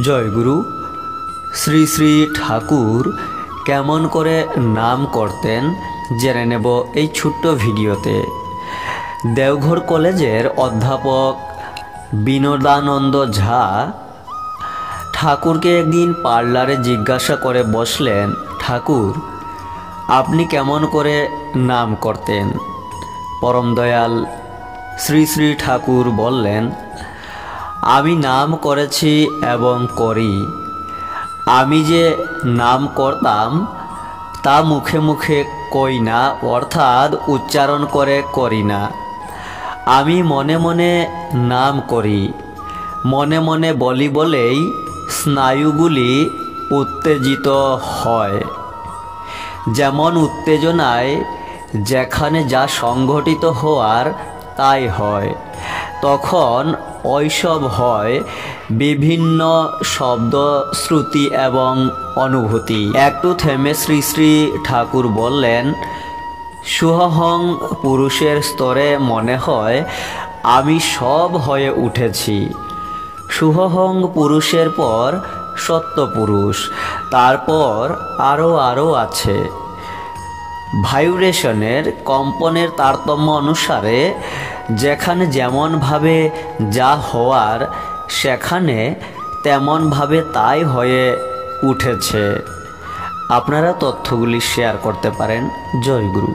জয়গুরু। শ্রী শ্রী ঠাকুর কেমন করে নাম করতেন জেনে নেব এই ছোট্ট ভিডিওতে। দেওঘর কলেজের অধ্যাপক বিনোদানন্দ ঝা ঠাকুরকে একদিন পার্লারে জিজ্ঞাসা করে বসলেন, ঠাকুর আপনি কেমন করে নাম করতেন? পরম দয়াল শ্রী শ্রী ঠাকুর বললেন, আমি নাম করেছি এবং করি। আমি যে নাম করতাম তা মুখে মুখে কই না, অর্থাৎ উচ্চারণ করে করি না। আমি মনে মনে নাম করি, মনে মনে বলি বলেই স্নায়ুগুলি উত্তেজিত হয়। যেমন উত্তেজনায় যেখানে যা সংঘটিত হওয়ার তাই হয়, তখন ওইসব হয় বিভিন্ন শব্দ, শ্রুতি এবং অনুভূতি। একটু থেমে শ্রী শ্রী ঠাকুর বললেন, সুহং পুরুষের স্তরে মনে হয় আমি সব হয়ে উঠেছি। সুহং পুরুষের পর সত্যপুরুষ, তারপর আরও আছে। ভাইব্রেশনের কম্পনের তারতম্য অনুসারে যেখানে যেমনভাবে যা হওয়ার সেখানে তেমনভাবে তাই হয়ে উঠেছে। আপনারা তথ্যগুলি শেয়ার করতে পারেন। জয় গুরু।